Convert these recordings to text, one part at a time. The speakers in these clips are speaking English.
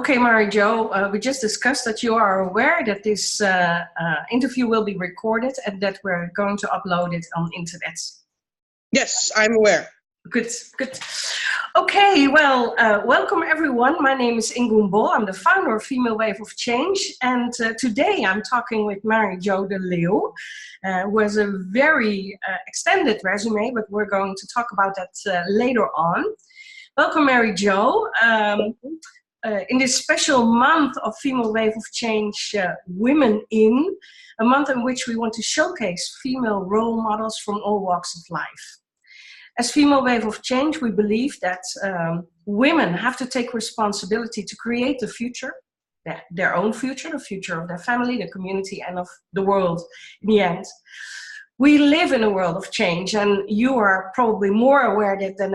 Okay, Mary-Jo, we just discussed that you are aware that this interview will be recorded and that we're going to upload it on internet. Yes, I'm aware. Good, good. Okay, well, welcome everyone. My name is Ingun. I'm the founder of Female Wave of Change, and today I'm talking with Mary-Jo de Leeuw, who has a very extended resume, but we're going to talk about that later on. Welcome, Mary-Jo. In this special month of Female Wave of Change, Women In, a month in which we want to showcase female role models from all walks of life. As Female Wave of Change, we believe that women have to take responsibility to create the future, their own future, the future of their family, the community, and of the world in the end. We live in a world of change, and you are probably more aware of it than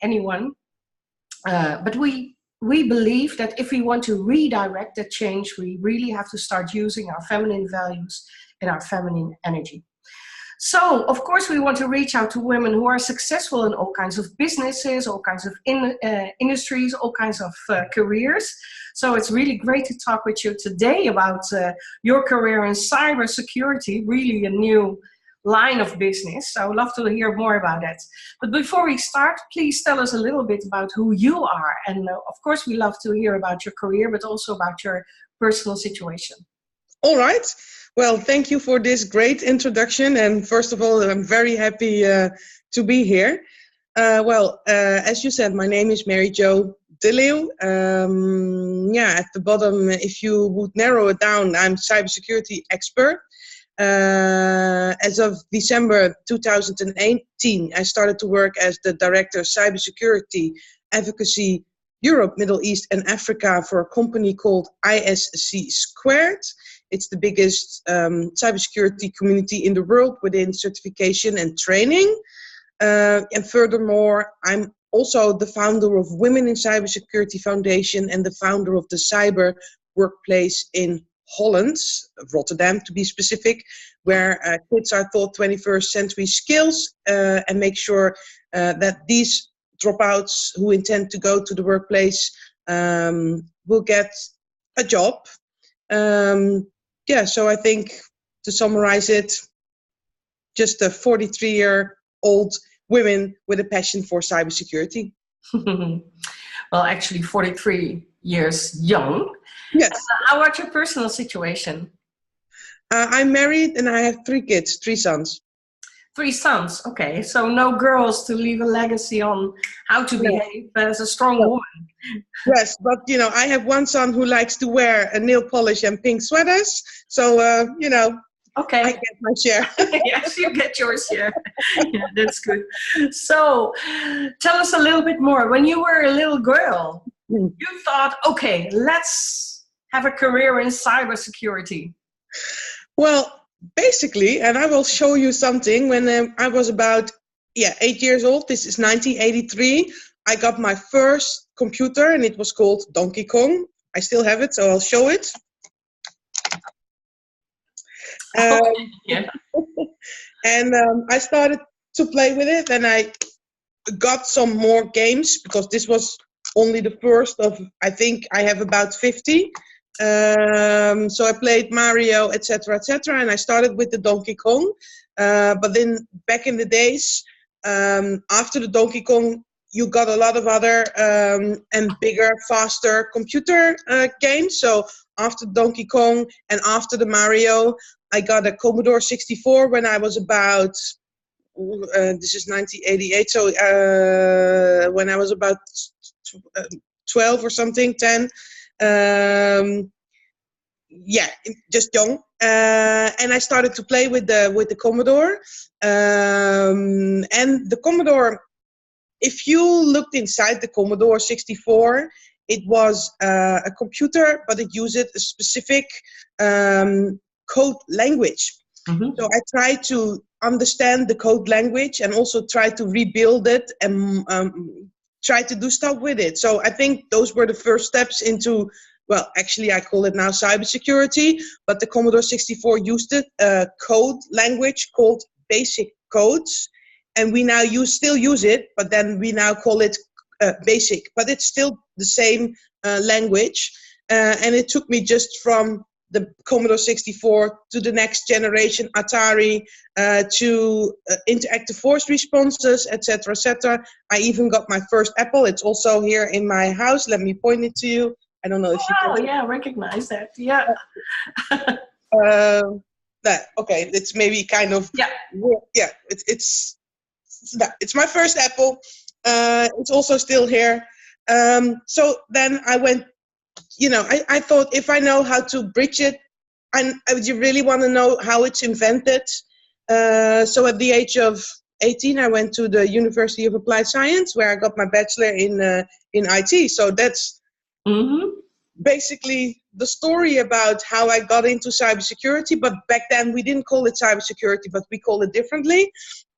anyone. But we believe that if we want to redirect that change, we really have to start using our feminine values and our feminine energy. So, of course, we want to reach out to women who are successful in all kinds of businesses, all kinds of industries, all kinds of careers. So it's really great to talk with you today about your career in cybersecurity, really a new line of business. So I would love to hear more about that. But before we start, please tell us a little bit about who you are. And of course, we love to hear about your career, but also about your personal situation. All right. Well, thank you for this great introduction. And first of all, I'm very happy to be here. As you said, my name is Mary-Jo de Leeuw. At the bottom, if you would narrow it down, I'm cybersecurity expert. As of December 2018, I started to work as the Director of Cybersecurity Advocacy Europe, Middle East and Africa for a company called ISC². It's the biggest cybersecurity community in the world within certification and training. And furthermore, I'm also the founder of Women in Cybersecurity Foundation and the founder of the Cyber Workplace in Holland, Rotterdam to be specific, where kids are taught 21st century skills and make sure that these dropouts who intend to go to the workplace will get a job. So I think to summarize it, just a 43-year-old woman with a passion for cybersecurity. Well, actually 43 years young. Yes. How about your personal situation? I'm married and I have 3 kids, 3 sons. 3 sons, okay. So no girls to leave a legacy on how to behave as a strong woman. Yes, but I have 1 son who likes to wear a nail polish and pink sweaters. So, okay. I get my share. Yes, you get your share. Yeah, that's good. So tell us a little bit more. When you were a little girl, you thought, okay, let's have a career in cybersecurity. Well, basically, and I will show you something, when I was about 8 years old, this is 1983, I got my first computer and it was called Donkey Kong. I still have it, so I'll show it. And I started to play with it and I got some more games because this was only the first of, I think I have about 50. So I played Mario, etc., and I started with the Donkey Kong. But then back in the days, after the Donkey Kong, you got a lot of other and bigger, faster computer games. So after Donkey Kong and after the Mario, I got a Commodore 64 when I was about, this is 1988, so when I was about 12 or something, 10. Just young, and I started to play with the Commodore, and the Commodore, if you looked inside the Commodore 64, it was a computer, but it used a specific code language. Mm-hmm. So I tried to understand the code language and also try to rebuild it and try to do stuff with it. So I think those were the first steps into, well, actually I call it now cybersecurity, but the Commodore 64 used a code language called basic codes. And we now still use it, but then we now call it basic, but it's still the same language. And it took me just from the Commodore 64 to the next generation Atari, to interactive voice responses, etc., etc. I even got my first Apple. It's also here in my house. Let me point it to you. I don't know if you can. Oh, yeah, I recognize that. Yeah. Okay, it's maybe kind of, Yeah. Yeah, it's my first Apple. It's also still here. So then I went, I thought, if I know how to bridge it, you really want to know how it's invented. So at the age of 18, I went to the University of Applied Science, where I got my bachelor in IT. So that's basically the story about how I got into cybersecurity. But back then we didn't call it cybersecurity, but we call it differently.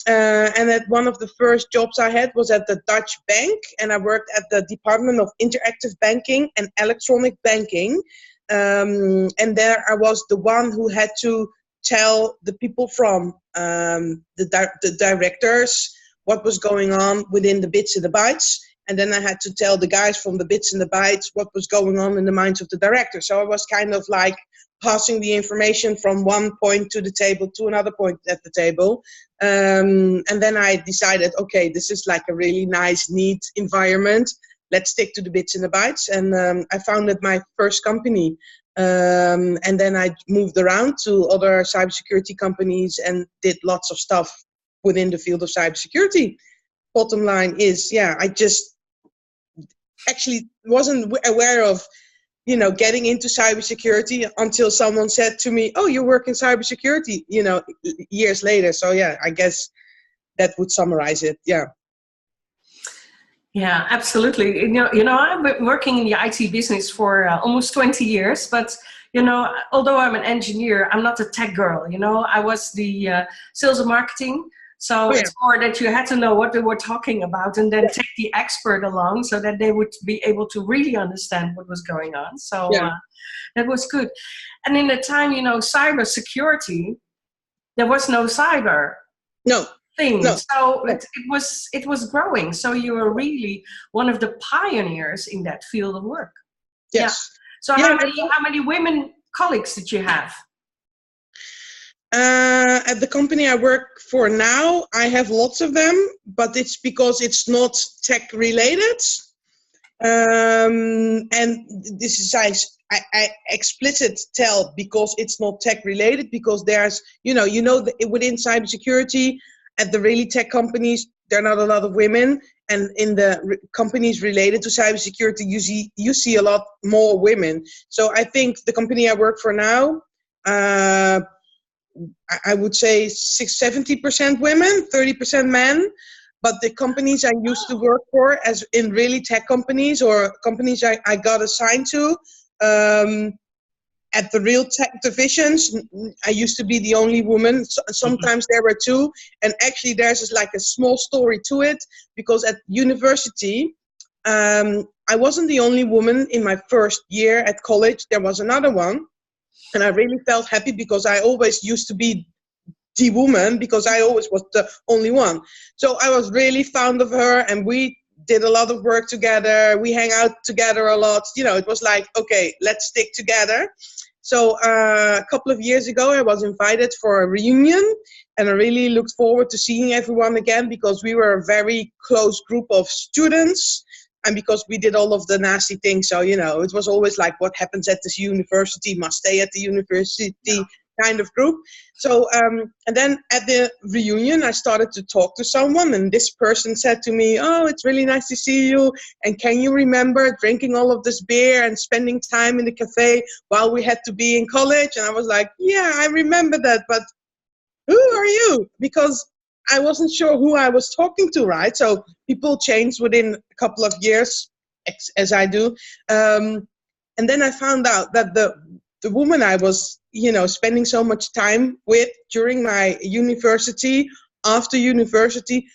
And at one of the first jobs I had was at the Dutch bank, and I worked at the Department of Interactive Banking and Electronic Banking. And there I was the one who had to tell the people from the directors what was going on within the bits and the bytes. And then I had to tell the guys from the bits and the bytes what was going on in the minds of the director. So I was kind of like passing the information from one point to the table to another point at the table. And then I decided, okay, this is like a really nice, neat environment. Let's stick to the bits and the bytes. And I founded my first company. And then I moved around to other cybersecurity companies and did lots of stuff within the field of cybersecurity. Bottom line is, I just actually wasn't aware of, getting into cybersecurity until someone said to me, "Oh, you work in cybersecurity," years later. So I guess that would summarize it. Yeah. Yeah, absolutely. I've been working in the IT business for almost 20 years, but although I'm an engineer, I'm not a tech girl. I was the sales and marketing. So it's more that you had to know what they were talking about and then take the expert along so that they would be able to really understand what was going on. So that was good. And in the time, cybersecurity, there was no cyber thing. No. So it was growing. So you were really one of the pioneers in that field of work. Yes. Yeah. So how many women colleagues did you have? At the company I work for now, I have lots of them, but it's because it's not tech related. And this is I explicit tell because it's not tech related, because there's within cybersecurity at the really tech companies there are not a lot of women, and in the companies related to cybersecurity you see a lot more women. So I think the company I work for now, I would say 70% women, 30% men. But the companies I used to work for, as in really tech companies or companies I got assigned to, at the real tech divisions, I used to be the only woman. Sometimes there were two. And actually there's just like a small story to it, because at university, I wasn't the only woman in my first year at college. There was another one. And I really felt happy, because I always used to be the woman, because I always was the only one. So I was really fond of her, and we did a lot of work together. We hang out together a lot. It was like, okay, let's stick together. So a couple of years ago, I was invited for a reunion, and I really looked forward to seeing everyone again, because we were a very close group of students. And because we did all of the nasty things, so, it was always like, what happens at this university must stay at the university kind of group. So, and then at the reunion, I started to talk to someone, and this person said to me, "Oh, it's really nice to see you. And can you remember drinking all of this beer and spending time in the cafe while we had to be in college?" And I was like, "Yeah, I remember that, but who are you?" Because I wasn't sure who I was talking to, right? So people change within a couple of years, as I do. And then I found out that the woman I was, spending so much time with during my university, after university,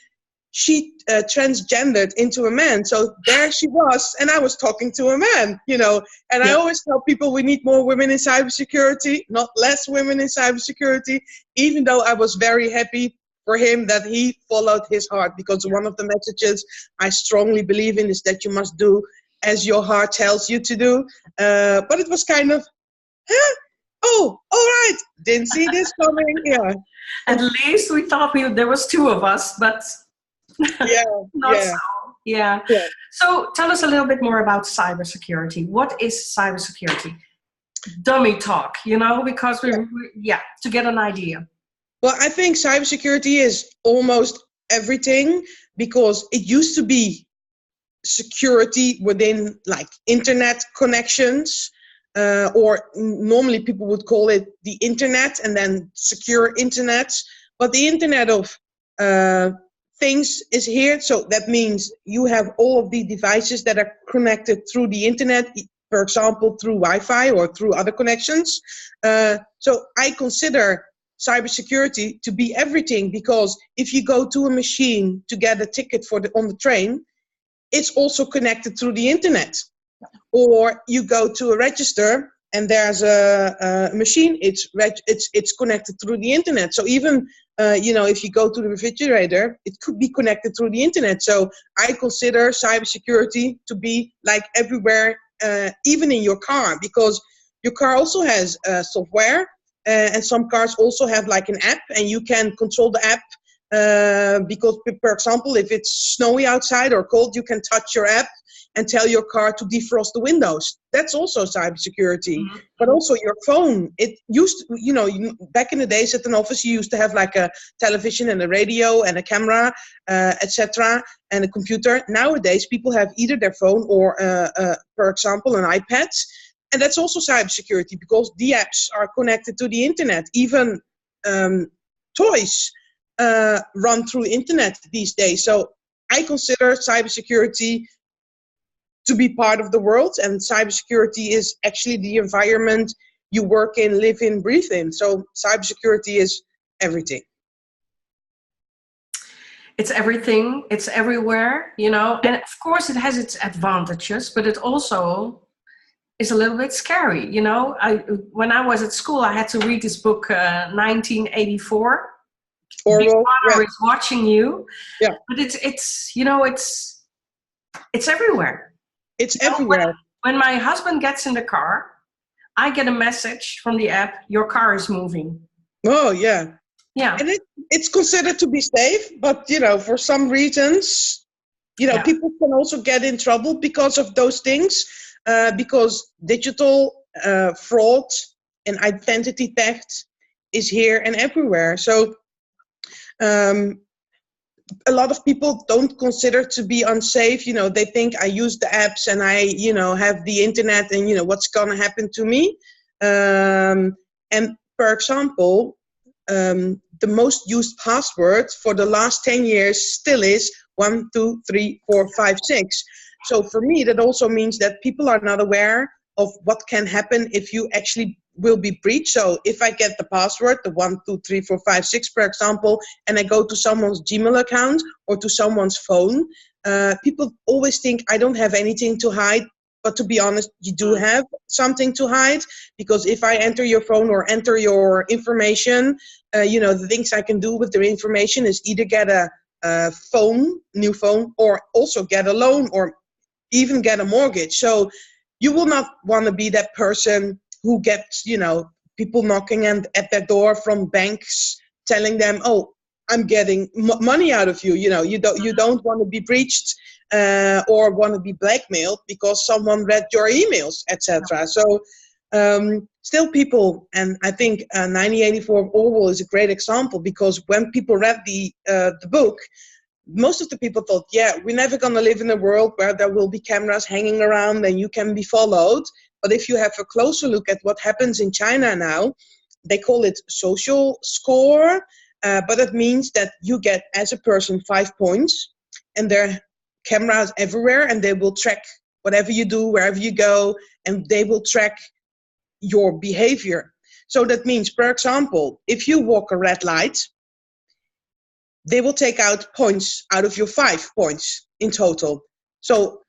she transgendered into a man. So there she was, and I was talking to a man, And I always tell people we need more women in cybersecurity, not less women in cybersecurity, even though I was very happy for him that he followed his heart, because one of the messages I strongly believe in is that you must do as your heart tells you to do. But it was kind of, huh? Oh, all right. Didn't see this coming. Yeah. At least we thought there was two of us, but Yeah. not Yeah. so. Yeah. Yeah. So tell us a little bit more about cybersecurity. What is cybersecurity? Dummy talk, because to get an idea. Well, I think cybersecurity is almost everything, because it used to be security within like internet connections, or normally people would call it the internet and then secure internet. But the internet of things is here. So that means you have all of the devices that are connected through the internet, for example, through Wi-Fi or through other connections. So I consider cybersecurity to be everything, because if you go to a machine to get a ticket on the train, it's also connected through the internet. Or you go to a register and there's a machine, it's connected through the internet. So even if you go to the refrigerator, it could be connected through the internet. So I consider cybersecurity to be like everywhere, even in your car, because your car also has software, and some cars also have like an app, and you can control the app. Because, for example, if it's snowy outside or cold, you can touch your app and tell your car to defrost the windows. That's also cybersecurity. Mm-hmm. But also your phone. It used to, back in the days at an office, you used to have like a television and a radio and a camera, etc., and a computer. Nowadays, people have either their phone or, for example, an iPad. And that's also cybersecurity, because the apps are connected to the internet. Even toys run through internet these days. So I consider cybersecurity to be part of the world, and cybersecurity is actually the environment you work in, live in, breathe in. So cybersecurity is everything. It's everything, it's everywhere, and of course it has its advantages, but it also is a little bit scary. When I was at school, I had to read this book, 1984. Big Brother is watching you. Yeah. But it's everywhere. It's everywhere. When my husband gets in the car, I get a message from the app, your car is moving. Oh, yeah. Yeah. And it's considered to be safe, but, for some reasons, people can also get in trouble because of those things, because digital fraud and identity theft is here and everywhere. So a lot of people don't consider to be unsafe. They think I use the apps and I, have the internet and, what's going to happen to me. And for example, the most used password for the last 10 years still is 1, 2, 3, 4, 5, 6. So for me, that also means that people are not aware of what can happen if you actually will be breached. So if I get the password, the 1, 2, 3, 4, 5, 6, for example, and I go to someone's Gmail account or to someone's phone, people always think I don't have anything to hide. But to be honest, you do have something to hide, because if I enter your phone or enter your information, the things I can do with their information is either get a new phone, or also get a loan, or even get a mortgage. So you will not want to be that person who gets, people knocking at their door from banks telling them, oh, I'm getting money out of you. You don't want to be breached or want to be blackmailed because someone read your emails, etc. So still people, and I think 1984 of Orwell is a great example, because when people read the book, most of the people thought, yeah, we're never going to live in a world where there will be cameras hanging around and you can be followed. But if you have a closer look at what happens in China now, they call it social score, but it means that you get, as a person, 5 points, and there are cameras everywhere, and they will track whatever you do, wherever you go, and they will track your behavior. So that means, for example, if you walk a red light, they will take out points out of your 5 points in total. So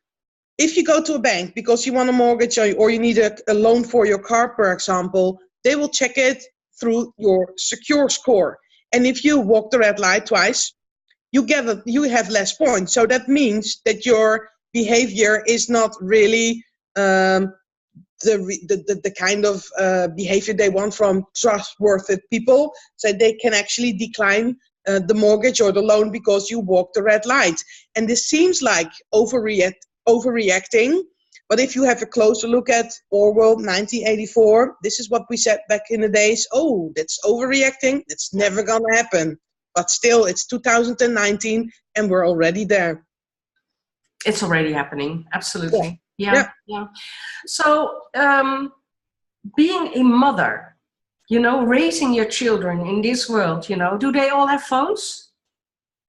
if you go to a bank because you want a mortgage or you need a loan for your car, for example, they will check it through your secure score. And if you walk the red light twice, you have less points. So that means that your behavior is not really the kind of behavior they want from trustworthy people. So they can actually decline the mortgage or the loan because you walk the red light. And this seems like overreacting. But if you have a closer look at Orwell 1984, this is what we said back in the days. Oh, that's overreacting. That's never going to happen. But still, it's 2019 and we're already there. It's already happening. Absolutely. Yeah. So being a mother, raising your children in this world, do they all have phones?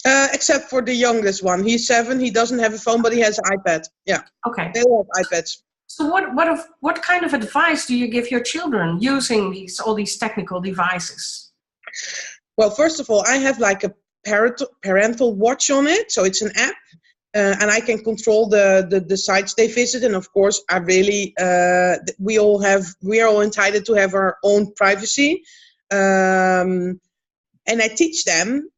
Except for the youngest one. He's 7. He doesn't have a phone, but he has an iPad. Yeah. Okay. They all have iPads. So what kind of advice do you give your children using all these technical devices? Well, first of all, I have like a parental watch on it. So it's an app. And I can control the sites they visit. And of course, we are all entitled to have our own privacy. And I teach them,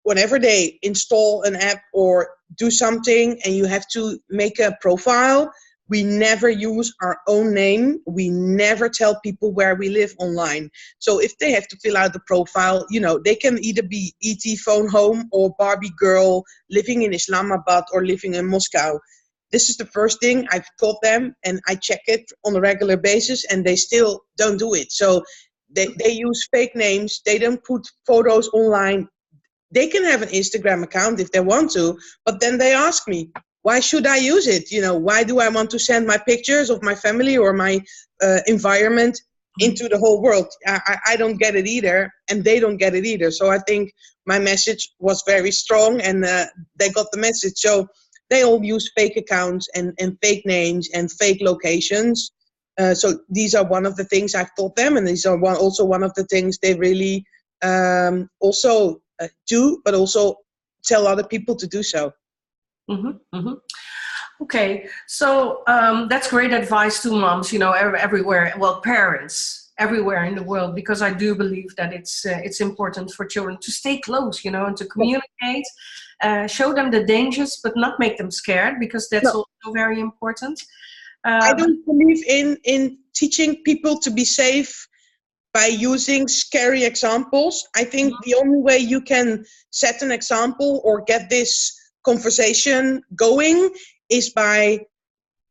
whenever they install an app or do something and you have to make a profile, we never use our own name. We never tell people where we live online. So if they have to fill out the profile, they can either be E.T. phone home or Barbie girl living in Islamabad or living in Moscow. This is the first thing I've taught them, and I check it on a regular basis, and they still don't do it. So they use fake names. They don't put photos online. They can have an Instagram account if they want to, but then they ask me, why should I use it? Why do I want to send my pictures of my family or my environment into the whole world? I don't get it either, and they don't get it either. So I think my message was very strong, and they got the message. So they all use fake accounts and fake names and fake locations. So these are one of the things I've taught them, and these are also one of the things they really also do, but also tell other people to do so. Mm-hmm, mm-hmm. Okay, so that's great advice to moms, everywhere. Well, parents everywhere in the world, because I do believe that it's important for children to stay close, and to communicate, show them the dangers, but not make them scared, because that's also very important. I don't believe in teaching people to be safe by using scary examples. I think the only way you can set an example or get this conversation going is by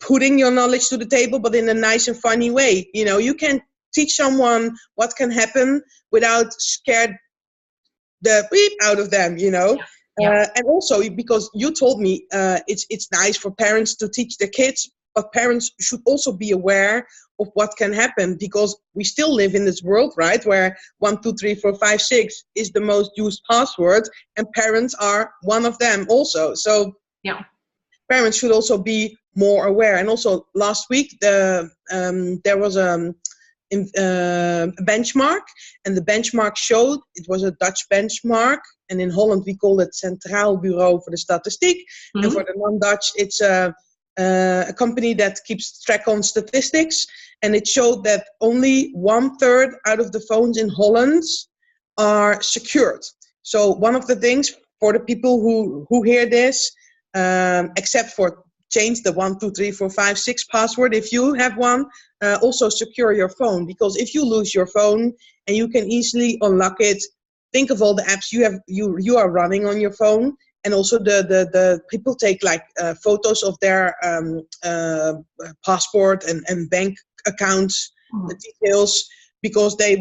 putting your knowledge to the table, but in a nice and funny way. You can teach someone what can happen without scared the beep out of them, and also because you told me it's nice for parents to teach their kids, but parents should also be aware of what can happen, because we still live in this world, right, where 1, 2, 3, 4, 5, 6 is the most used password, and parents are one of them also. So parents should also be more aware. And also last week there was a benchmark, and the benchmark showed, it was a Dutch benchmark, and in Holland we call it Centraal Bureau voor de Statistiek, and for the non-Dutch it's a company that keeps track on statistics, and it showed that only 1/3 out of the phones in Holland are secured. So one of the things for the people who hear this, except for change the 1, 2, 3, 4, 5, 6 password if you have one, also secure your phone, because if you lose your phone and you can easily unlock it, think of all the apps you are running on your phone. And also the people take like photos of their passport and bank accounts, the details, because they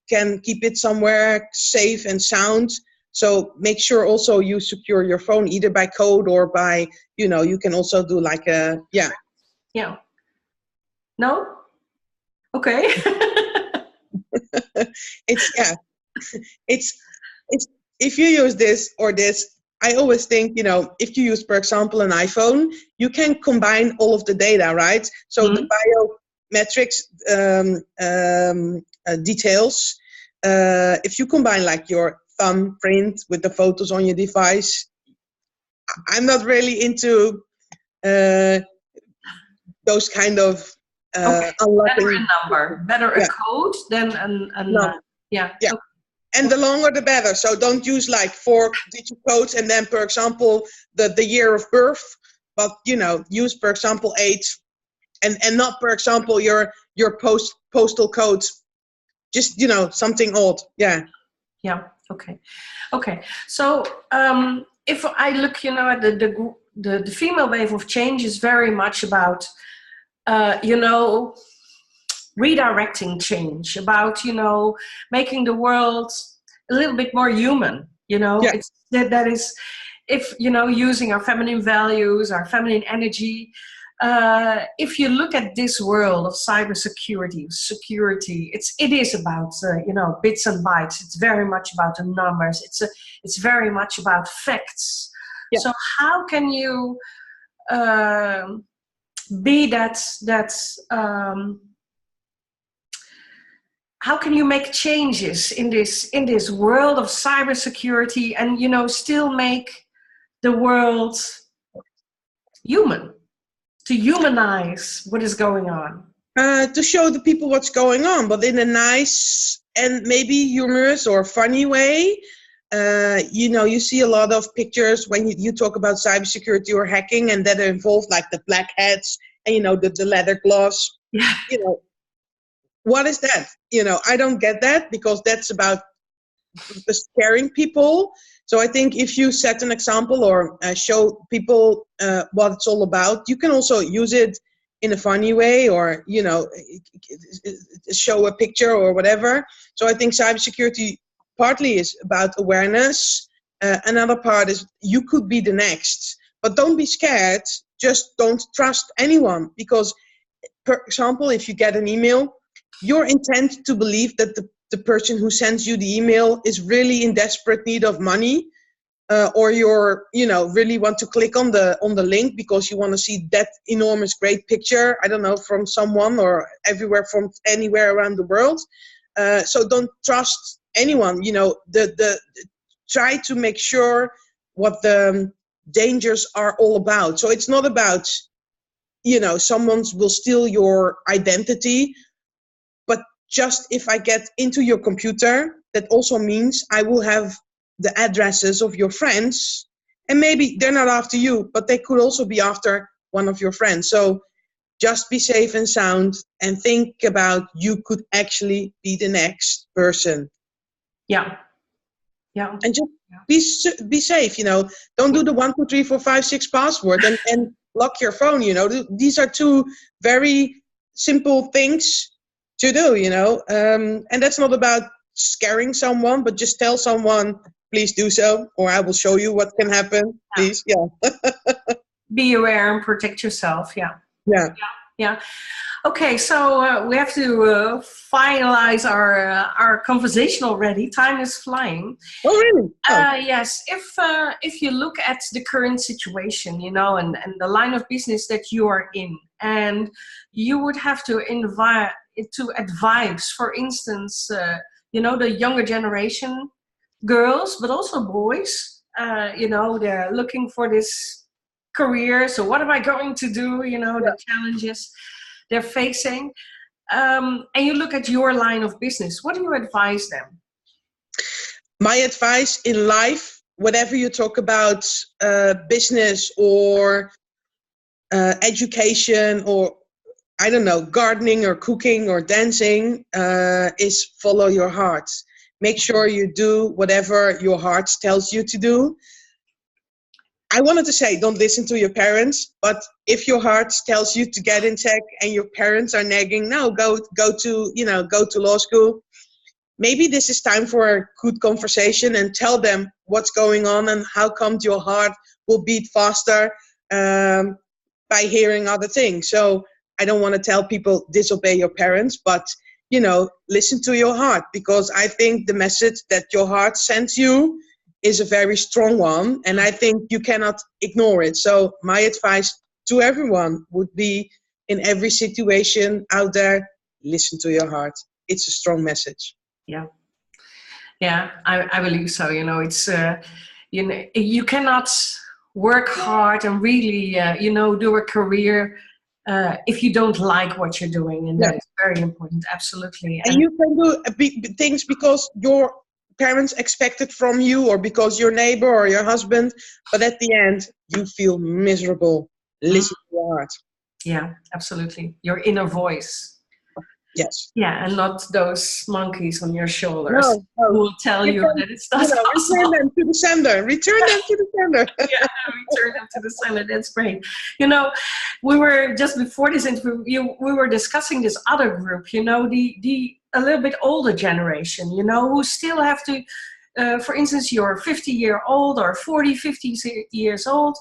can keep it somewhere safe and sound. So make sure also you secure your phone either by code or by, you can also do like No? Okay. It's if you use this or this, I always think, if you use, for example, an iPhone, you can combine all of the data, right? So the biometrics details, if you combine like your thumbprint with the photos on your device, I'm not really into those kind of unlocking. Better a number, better a code than a no. yeah. Yeah. And the longer the better. So don't use like 4-digit codes and then, for example, the year of birth. But use, for example, 8, and not, for example, your postal code. Just something odd. Yeah. Yeah. Okay. Okay. So if I look, at the female wave of change is very much about redirecting change, about making the world a little bit more human. Yeah. It's that is, if using our feminine values, our feminine energy. If you look at this world of cybersecurity, security, it is about bits and bytes. It's very much about the numbers. It's very much about facts. Yeah. So how can you be that how can you make changes in this world of cybersecurity and still make the world human, to humanize what is going on? To show the people what's going on, but in a nice and maybe humorous or funny way. You see a lot of pictures when you talk about cybersecurity or hacking, and that involve like the black hats and the leather gloves. Yeah. What is that? I don't get that, because that's about scaring people. So I think if you set an example or show people what it's all about, you can also use it in a funny way, or show a picture or whatever. So I think cybersecurity partly is about awareness. Another part is you could be the next, but don't be scared. Just don't trust anyone, because, for example, if you get an email, your intent to believe that the person who sends you the email is really in desperate need of money, or you're really want to click on the link because you want to see that enormous great picture, I don't know, from someone or from anywhere around the world. So don't trust anyone. Try to make sure what the dangers are all about. So it's not about someone will steal your identity, but just if I get into your computer, that also means I will have the addresses of your friends, and maybe they're not after you, but they could also be after one of your friends. So just be safe and sound, and think about you could actually be the next person. Yeah. Yeah. And just be safe. Don't do the 1 2 3 4 5 6 password and lock your phone. These are 2 very simple things to do. And that's not about scaring someone, but just tell someone, please do so, or I will show you what can happen. Please. Yeah. Be aware and protect yourself. Yeah. Yeah. Yeah. Okay, so we have to finalize our conversation already. Time is flying. Oh, really? Oh. Yes. If you look at the current situation, and the line of business that you are in, and you would have to advise, for instance, the younger generation, girls, but also boys, they're looking for this career. So what am I going to do? The challenges they're facing. And you look at your line of business. What do you advise them? My advice in life, whatever you talk about, business or education, or I don't know, gardening or cooking or dancing, is follow your heart. Make sure you do whatever your heart tells you to do. I wanted to say, don't listen to your parents, but if your heart tells you to get in tech and your parents are nagging, no, go to law school. Maybe this is time for a good conversation, and tell them what's going on and how come your heart will beat faster by hearing other things. So I don't want to tell people disobey your parents, but listen to your heart, because I think the message that your heart sends you is a very strong one, and I think you cannot ignore it. So my advice to everyone would be, in every situation out there, listen to your heart. It's a strong message. Yeah. Yeah, I believe so. It's, you cannot work hard and really, do a career if you don't like what you're doing. And that is very important. Absolutely. And you can do things because your parents expect it from you, or because your neighbor or your husband, but at the end you feel miserable. Listen to your heart. Yeah, absolutely. Your inner voice. Yes. Yeah, and not those monkeys on your shoulders No, no. who will tell Give you them, that it's not return possible. them to the sender. Return them to the sender. Yeah, return them to the sender. That's great. You know, we were just before this interview, we were discussing this other group, you know, the a little bit older generation, you know, who still have to, for instance, you're 50-year-old or 40, 50 years old.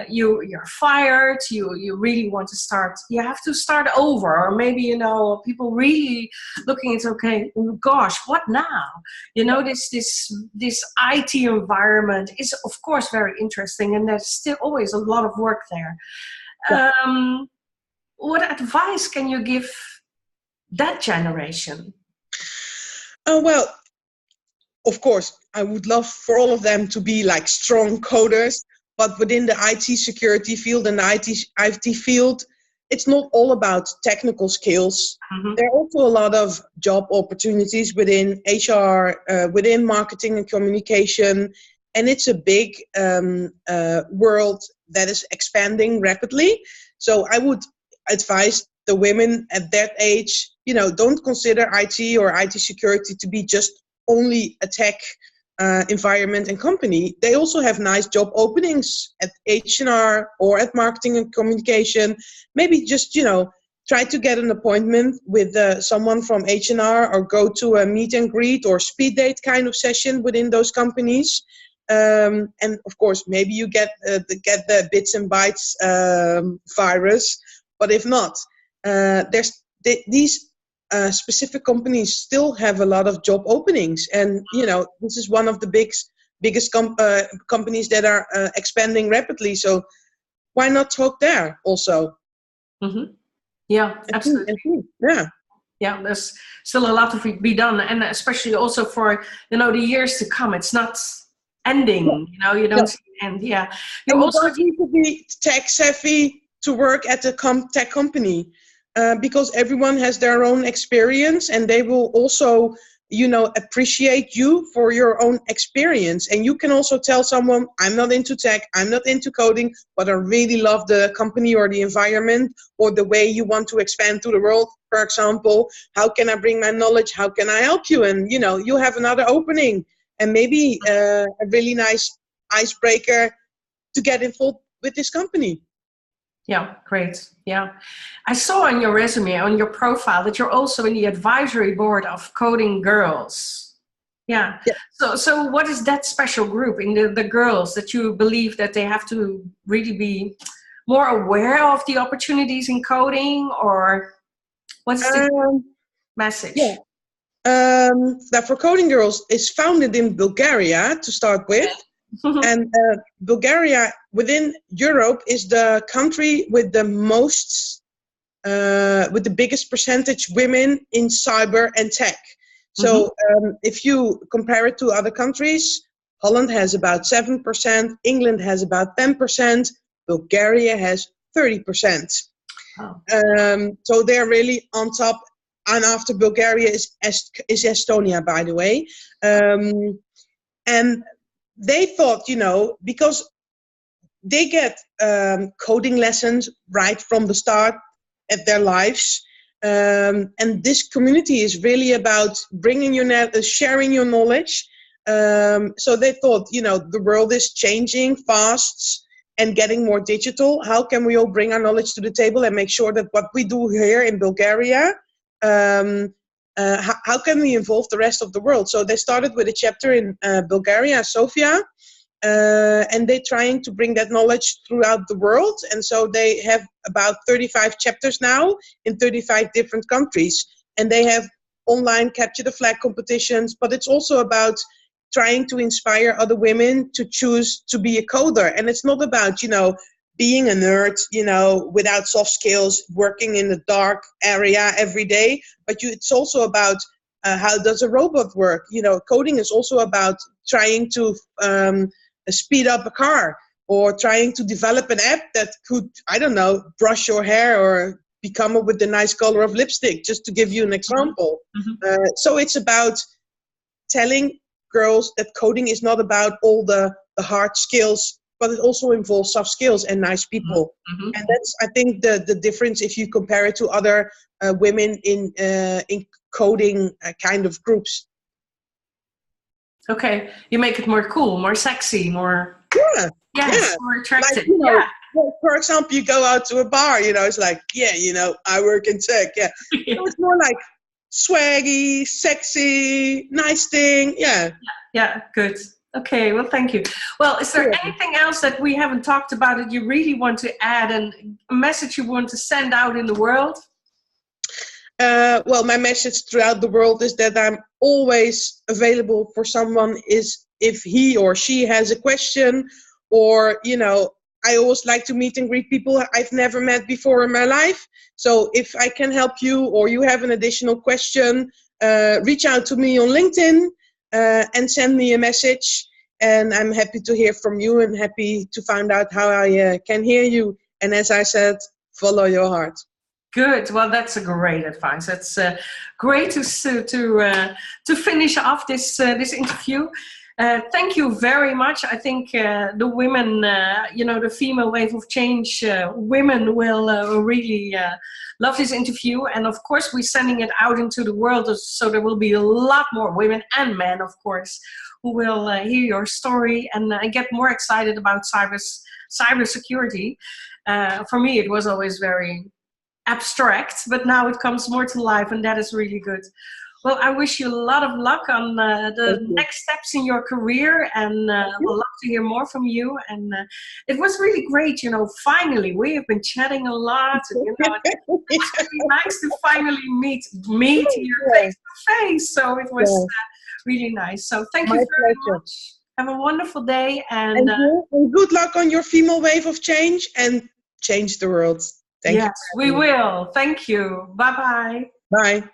You're fired, you really want to start, you have to start over, or maybe, you know, people really looking at, okay, gosh, what now? You know, this IT environment is of course very interesting, and there's still always a lot of work there. Yeah. What advice can you give that generation? Oh, well, of course, I would love for all of them to be like strong coders, but within the IT security field and the IT field, it's not all about technical skills. Mm-hmm. There are also a lot of job opportunities within HR, within marketing and communication, and it's a big world that is expanding rapidly. So I would advise the women at that age, you know, don't consider IT or IT security to be just only a tech environment and company. They also have nice job openings at H&R or at marketing and communication. Maybe just, you know, try to get an appointment with someone from H&R, or go to a meet and greet or speed date kind of session within those companies. And of course, maybe you get the bits and bytes virus, but if not, these specific companies still have a lot of job openings, and you know, this is one of the biggest companies that are expanding rapidly. So why not talk there also? Mm-hmm. Yeah, absolutely. Yeah, there's still a lot to be done, and especially also for, you know, the years to come. It's not ending. You know, you don't see the end. Yeah, You also need to be tech savvy to work at a tech company. Because everyone has their own experience, and they will also, you know, appreciate you for your own experience. And you can also tell someone, I'm not into tech, I'm not into coding, but I really love the company or the environment or the way you want to expand to the world. For example, how can I bring my knowledge? How can I help you? And, you know, you have another opening, and maybe a really nice icebreaker to get involved with this company. Yeah, great. Yeah. I saw on your resume, on your profile, that you're also in the advisory board of Coding Girls. Yeah. So what is that special group in the girls that you believe that they have to really be more aware of the opportunities in coding, or what's the message? Yeah. That for Coding Girls is founded in Bulgaria to start with. And Bulgaria within Europe is the country with the most, with the biggest percentage women in cyber and tech. So if you compare it to other countries, Holland has about 7%, England has about 10%, Bulgaria has 30%. Oh. So they're really on top. And after Bulgaria is Estonia, by the way. And they thought, you know, because they get coding lessons right from the start of their lives. And this community is really about bringing sharing your knowledge. So they thought, you know, the world is changing fast and getting more digital. How can we all bring our knowledge to the table and make sure that what we do here in Bulgaria, how can we involve the rest of the world? So they started with a chapter in Bulgaria, Sofia, and they're trying to bring that knowledge throughout the world. And so they have about 35 chapters now in 35 different countries. And they have online capture the flag competitions, but it's also about trying to inspire other women to choose to be a coder. And it's not about, you know, being a nerd, you know, without soft skills, working in the dark area every day, but it's also about how does a robot work? You know, coding is also about trying to speed up a car, or trying to develop an app that could, I don't know, brush your hair or become up with the nice color of lipstick, just to give you an example. So it's about telling girls that coding is not about all the hard skills, but it also involves soft skills and nice people. Mm-hmm. And that's, I think, the difference if you compare it to other women in coding kind of groups. Okay, you make it more cool, more sexy, more more attractive. Like, for example, you go out to a bar, it's like, I work in tech. Yeah, so it's more like swaggy, sexy, nice thing. Yeah, good. Okay, well, thank you. Well, is there anything else that we haven't talked about that you really want to add, and a message you want to send out in the world? Well, my message throughout the world is that I'm always available for someone if he or she has a question, or, I always like to meet and greet people I've never met before in my life. So if I can help you or you have an additional question, reach out to me on LinkedIn and send me a message. And I'm happy to hear from you and happy to find out how I can hear you. And as I said, follow your heart. Good. Well, that's a great advice. That's great to finish off this interview. Thank you very much. I think the women, the female wave of change women will really love this interview. And of course, we're sending it out into the world, so there will be a lot more women and men, of course, who will hear your story and get more excited about cybersecurity. For me, it was always very abstract, but now it comes more to life, and that is really good. Well, I wish you a lot of luck on the next steps in your career, and we'll love to hear more from you. And it was really great, finally, we have been chatting a lot, and, it was really nice to finally meet you face to face. So it was really nice. So thank you very much. Have a wonderful day. And good luck on your female wave of change, and change the world. Thank you. Yes, we will. Thank you. Bye-bye. Bye.